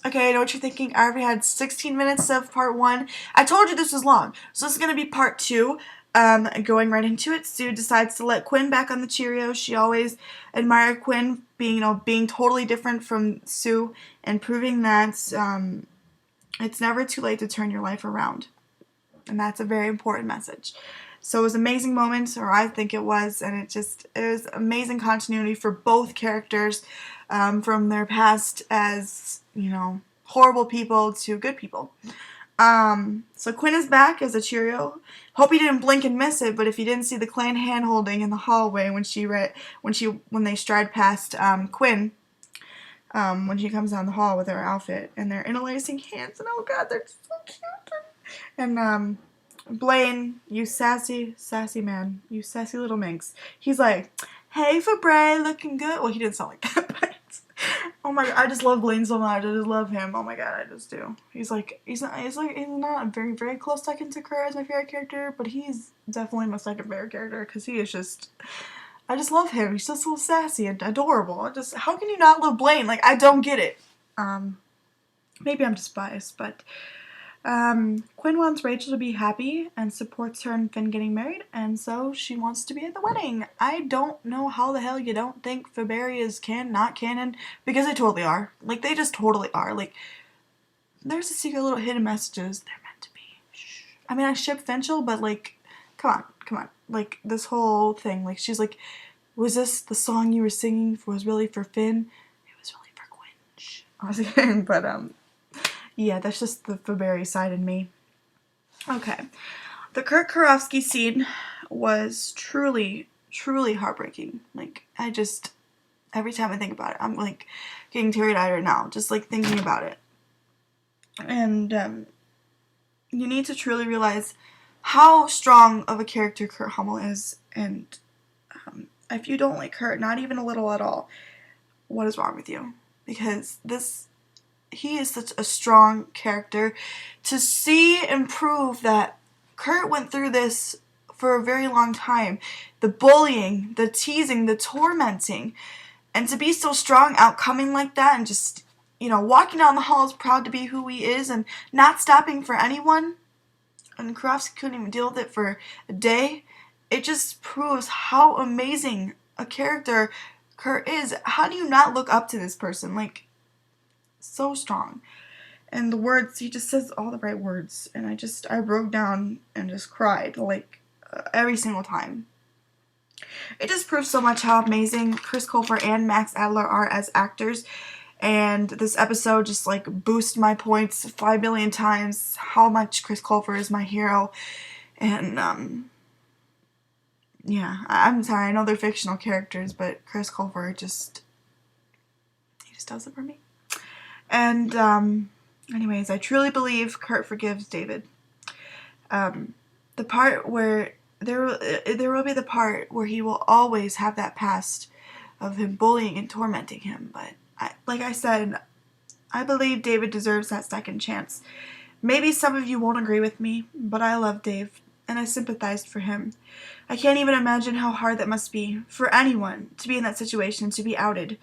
Okay, I know what you're thinking. I already had 16 minutes of part 1. I told you this was long. So this is going to be part 2. Going right into it, Sue decides to let Quinn back on the Cheerios. She always admired Quinn being totally different from Sue and proving that it's never too late to turn your life around. And that's a very important message. So it was an amazing moment, or I think it was, and it was amazing continuity for both characters from their past as, horrible people to good people. So Quinn is back as a Cheerio. Hope you didn't blink and miss it, but if you didn't see the clan hand holding in the hallway when they stride past Quinn, when she comes down the hall with her outfit, and they're interlacing hands, and oh god, they're so cute. And Blaine, you sassy man, you sassy little minx. He's like, hey, Fabre, looking good. Well, he didn't sound like that, but oh my god, I just love Blaine so much. I just love him. Oh my god, I just do. He's not a very, very close second to Kurt as my favorite character, but he's definitely my second favorite character because he is just, I just love him. He's just so sassy and adorable. How can you not love Blaine? Like, I don't get it. Maybe I'm just biased, but Quinn wants Rachel to be happy and supports her and Finn getting married, and so she wants to be at the wedding. I don't know how the hell you don't think Faberry is not canon, because they totally are. Like, they just totally are. Like, there's a secret little hidden messages. They're meant to be. Shh. I mean, I ship Finchel, but, like, come on. Like, this whole thing, like, she's like, was this the song you were singing was really for Finn? It was really for Quinn. Shh. I was kidding, but, yeah, that's just the Faberry side in me. Okay. The Kurt Karofsky scene was truly, truly heartbreaking. Like, every time I think about it, I'm, like, getting teary-eyed right now, just, like, thinking about it. And, you need to truly realize how strong of a character Kurt Hummel is, and, if you don't like Kurt, not even a little at all, what is wrong with you? Because he is such a strong character. To see and prove that Kurt went through this for a very long time. The bullying, the teasing, the tormenting. And to be so strong, outcoming like that, and just, walking down the halls proud to be who he is and not stopping for anyone. And Karofsky couldn't even deal with it for a day. It just proves how amazing a character Kurt is. How do you not look up to this person? Like, so strong. And the words, he just says all the right words. And I broke down and just cried, like, every single time. It just proves so much how amazing Chris Colfer and Max Adler are as actors. And this episode just, like, boosted my points 5 billion times. How much Chris Colfer is my hero. And, yeah, I'm sorry, I know they're fictional characters, but Chris Colfer he just does it for me. And, anyways, I truly believe Kurt forgives David. The part where, there will be the part where he will always have that past of him bullying and tormenting him, but, like I said, I believe David deserves that second chance. Maybe some of you won't agree with me, but I love Dave, and I sympathized for him. I can't even imagine how hard that must be for anyone to be in that situation, to be outed,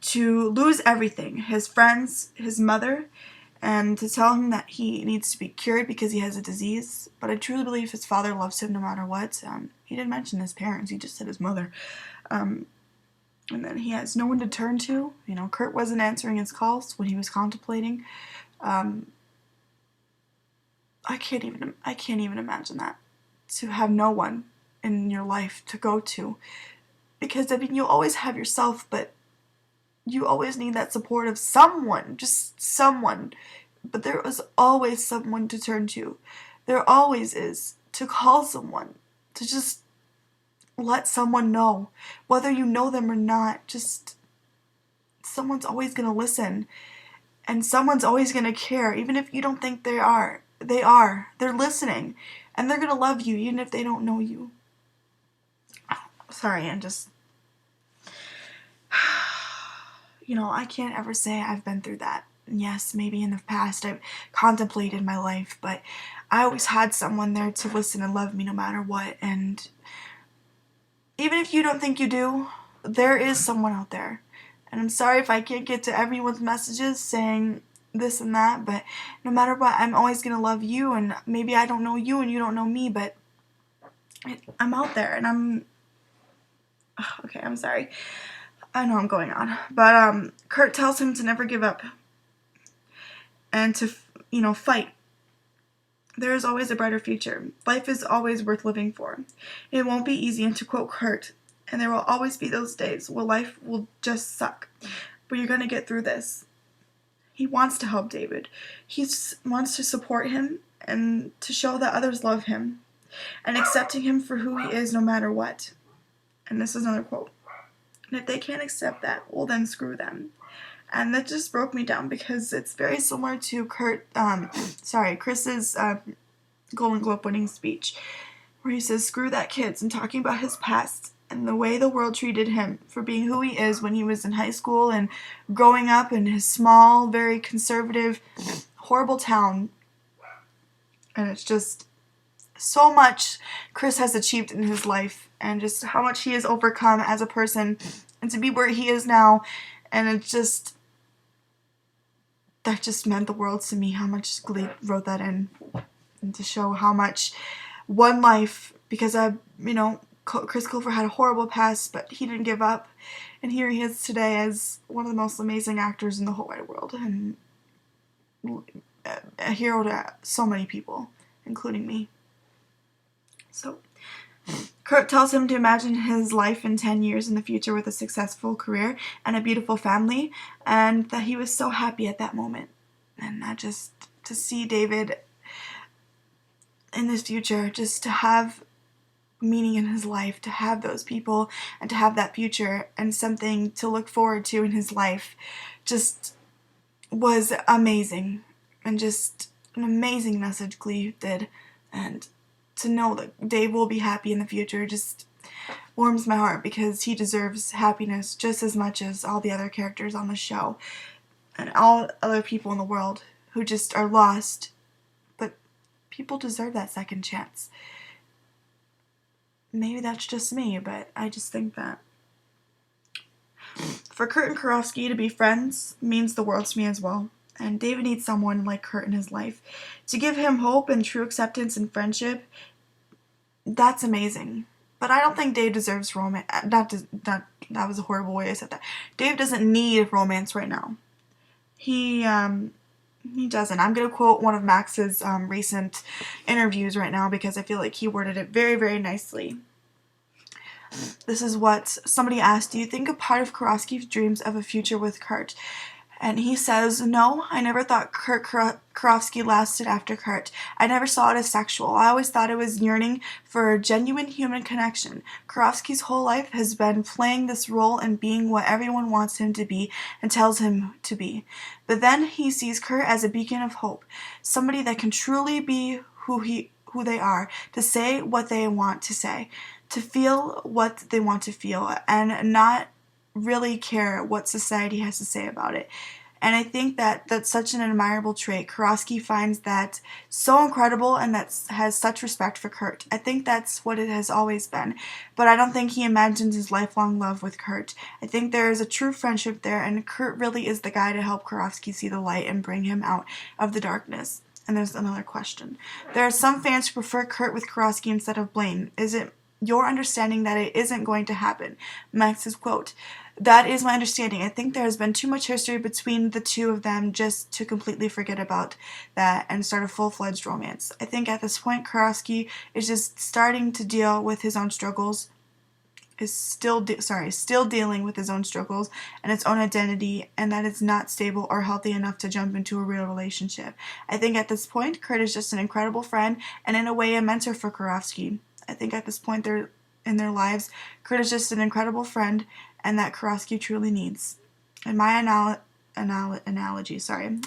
to lose everything, his friends, his mother, and to tell him that he needs to be cured because he has a disease. But I truly believe his father loves him no matter what. He didn't mention his parents, he just said his mother. And then he has no one to turn to. Kurt wasn't answering his calls when he was contemplating. I can't even imagine that. To have no one in your life to go to. Because, you always have yourself, but you always need that support of someone, just someone. But there is always someone to turn to. There always is. To call someone. To just let someone know. Whether you know them or not, just someone's always going to listen. And someone's always going to care. Even if you don't think they are. They are. They're listening. And they're going to love you even if they don't know you. Sorry, I'm just... I can't ever say I've been through that. Yes, maybe in the past I've contemplated my life, but I always had someone there to listen and love me no matter what, and even if you don't think you do, there is someone out there. And I'm sorry if I can't get to everyone's messages saying, this and that, but no matter what, I'm always going to love you, and maybe I don't know you and you don't know me, but I'm out there, and okay, I'm sorry. I know I'm going on. But Kurt tells him to never give up and to, fight. There is always a brighter future. Life is always worth living for. It won't be easy, and to quote Kurt, and there will always be those days where life will just suck. But you're going to get through this. He wants to help David. He wants to support him and to show that others love him and accepting him for who he is no matter what. And this is another quote. And if they can't accept that, well then screw them. And that just broke me down because it's very similar to Chris's Golden Globe winning speech, where he says, screw that kids, and talking about his past and the way the world treated him for being who he is when he was in high school and growing up in his small, very conservative, horrible town. And it's just so much Chris has achieved in his life and just how much he has overcome as a person and to be where he is now. And it just, that just meant the world to me, how much Glee wrote that in, and to show how much one life, because Chris Colfer had a horrible past, but he didn't give up, and here he is today as one of the most amazing actors in the whole wide world, and a hero to so many people, including me. So, Kurt tells him to imagine his life in 10 years in the future with a successful career and a beautiful family, and that he was so happy at that moment. And to see David in this future, just to have meaning in his life, to have those people and to have that future and something to look forward to in his life, just was amazing, and just an amazing message Glee did. And to know that Dave will be happy in the future just warms my heart, because he deserves happiness just as much as all the other characters on the show and all other people in the world who just are lost. But people deserve that second chance. Maybe that's just me, but I just think that. For Kurt and Karofsky to be friends means the world to me as well. And David needs someone like Kurt in his life to give him hope and true acceptance and friendship. That's amazing. But I don't think Dave deserves romance. That was a horrible way I said that. Dave doesn't need romance right now. He doesn't. I'm going to quote one of Max's recent interviews right now, because I feel like he worded it very, very nicely. This is what somebody asked: do you think a part of Karofsky dreams of a future with Kurt? And he says, no, I never thought Karofsky lasted after Kurt. I never saw it as sexual. I always thought it was yearning for a genuine human connection. Karofsky's whole life has been playing this role and being what everyone wants him to be and tells him to be. But then he sees Kurt as a beacon of hope, somebody that can truly be who they are, to say what they want to say, to feel what they want to feel, and not really care what society has to say about it. And I think that that's such an admirable trait. Karofsky finds that so incredible, and that has such respect for Kurt. I think that's what it has always been. But I don't think he imagines his lifelong love with Kurt. I think there is a true friendship there, and Kurt really is the guy to help Karofsky see the light and bring him out of the darkness. And there's another question. There are some fans who prefer Kurt with Karofsky instead of Blaine. Is it your understanding that it isn't going to happen? Max's quote: that is my understanding. I think there has been too much history between the two of them just to completely forget about that and start a full-fledged romance. I think at this point Karofsky is just starting to deal with his own struggles, still dealing with his own struggles and its own identity, and that it's not stable or healthy enough to jump into a real relationship. I think at this point Kurt is just an incredible friend and in a way a mentor for Karofsky. I think at this point in their lives, Kurt is just an incredible friend, and that Karofsky truly needs. And my analogy,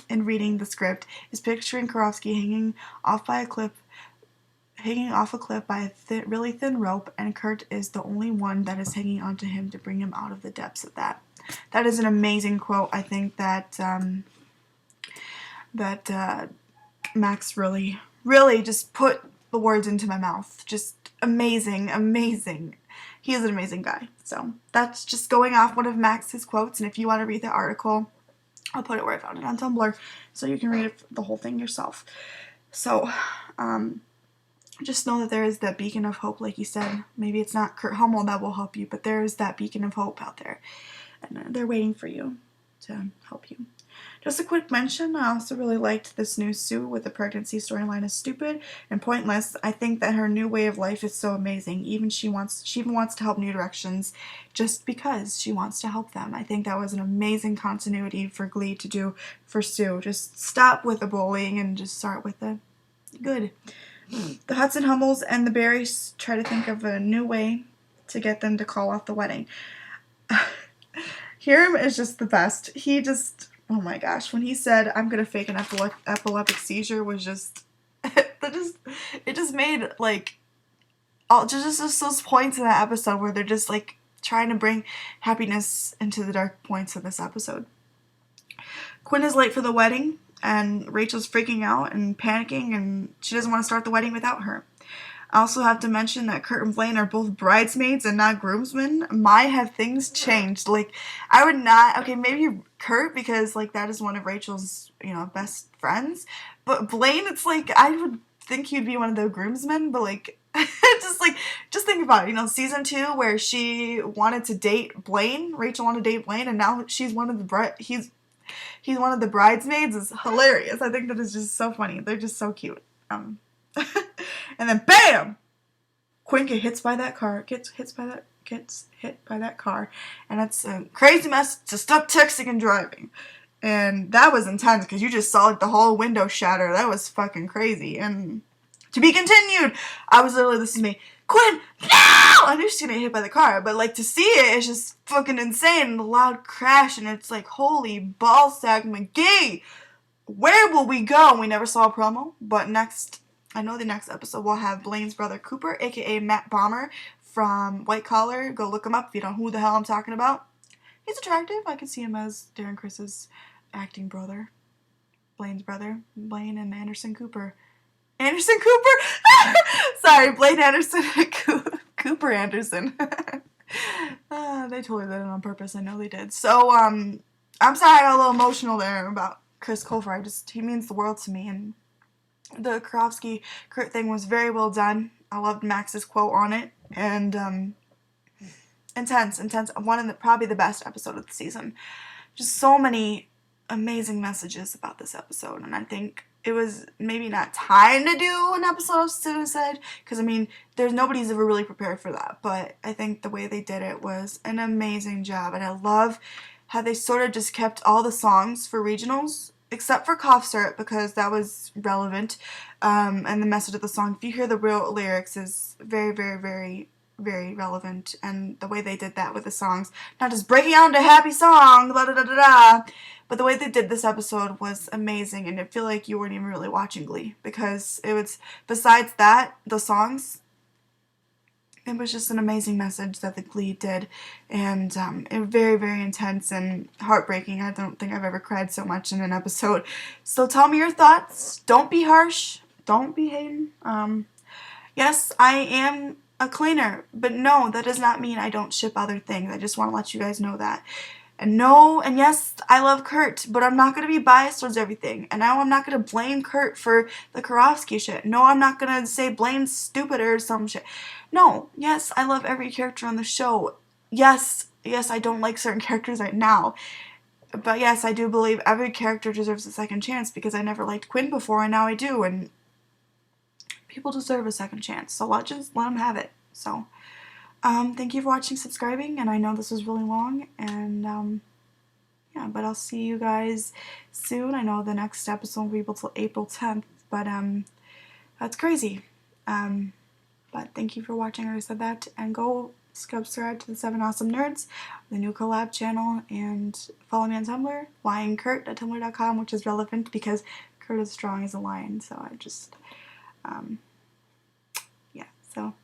in reading the script, is picturing Karofsky hanging off a cliff by a really thin rope, and Kurt is the only one that is hanging onto him to bring him out of the depths of that. That is an amazing quote. I think that Max really just put the words into my mouth. Just amazing. He is an amazing guy. So that's just going off one of Max's quotes, and if you want to read the article, I'll put it where I found it on Tumblr so you can read it, the whole thing yourself. So, just know that there is that beacon of hope, like you said. Maybe it's not Kurt Hummel that will help you, but there is that beacon of hope out there. And they're waiting for you to help you. Just a quick mention, I also really liked this new Sue with the pregnancy storyline is stupid and pointless. I think that her new way of life is so amazing. She even wants to help New Directions just because she wants to help them. I think that was an amazing continuity for Glee to do for Sue. Just stop with the bullying and just start with the good. The Hudson Hummels and the Barrys try to think of a new way to get them to call off the wedding. Hiram is just the best. He just, oh my gosh, when he said, I'm going to fake an epileptic seizure was just, it just made, like, just those points in that episode where they're just, like, trying to bring happiness into the dark points of this episode. Quinn is late for the wedding, and Rachel's freaking out and panicking, and she doesn't want to start the wedding without her. I also have to mention that Kurt and Blaine are both bridesmaids and not groomsmen. Have things changed? Like, I would not, okay, maybe Kurt, because, like, that is one of Rachel's, best friends. But Blaine, it's like, I would think he'd be one of the groomsmen, but, like, just think about it. Season 2, where she wanted to date Blaine, Rachel wanted to date Blaine, and now she's one of the, he's one of the bridesmaids, is hilarious. I think that is just so funny. They're just so cute. And then BAM! Quinn gets hit by that car, and it's a crazy mess to stop texting and driving. And that was intense, because you just saw, like, the whole window shatter. That was fucking crazy. And to be continued, I was literally, this is me, Quinn, no! I knew she was gonna get hit by the car, but, like, to see it, it's just fucking insane. The loud crash, and it's like, holy ballsack McGee! Where will we go? We never saw a promo, but I know the next episode will have Blaine's brother Cooper, aka Matt Bomber from White Collar. Go look him up if you don't know who the hell I'm talking about. He's attractive. I could see him as Darren Chris's acting brother. Blaine's brother. Blaine and Anderson Cooper. Anderson Cooper? Sorry, Blaine Anderson and Cooper Anderson. They totally did it on purpose. I know they did. So, I'm sorry I got a little emotional there about Chris Colfer. He means the world to me, and the Karofsky Kurt thing was very well done. I loved Max's quote on it, and intense. Probably the best episode of the season. Just so many amazing messages about this episode, and I think it was maybe not time to do an episode of suicide, because nobody's ever really prepared for that, but I think the way they did it was an amazing job, and I love how they sort of just kept all the songs for regionals, except for Cough Syrup, because that was relevant, and the message of the song, if you hear the real lyrics, is very, very, very, very relevant, and the way they did that with the songs, not just breaking out into happy song, da da da da da, but the way they did this episode was amazing, and I feel like you weren't even really watching Glee, because it was, besides that, the songs, it was just an amazing message that the Glee did, and it was very, very intense and heartbreaking. I don't think I've ever cried so much in an episode. So tell me your thoughts. Don't be harsh. Don't be hating. Yes, I am a cleaner, but no, that does not mean I don't ship other things. I just want to let you guys know that. And no, and yes, I love Kurt, but I'm not going to be biased towards everything. And now I'm not going to blame Kurt for the Karofsky shit. No, I'm not going to say Blaine's stupid or some shit. No, yes, I love every character on the show. Yes, I don't like certain characters right now. But yes, I do believe every character deserves a second chance, because I never liked Quinn before, and now I do. And people deserve a second chance, so let's just let them have it. So, thank you for watching, subscribing, and I know this was really long, and, yeah, but I'll see you guys soon. I know the next episode will be till April 10th, but, that's crazy. But thank you for watching, I already said that, and go subscribe to the 7 Awesome Nerds, the new collab channel, and follow me on Tumblr, lionkurt@tumblr.com, which is relevant because Kurt is strong as a lion, so I just, yeah, so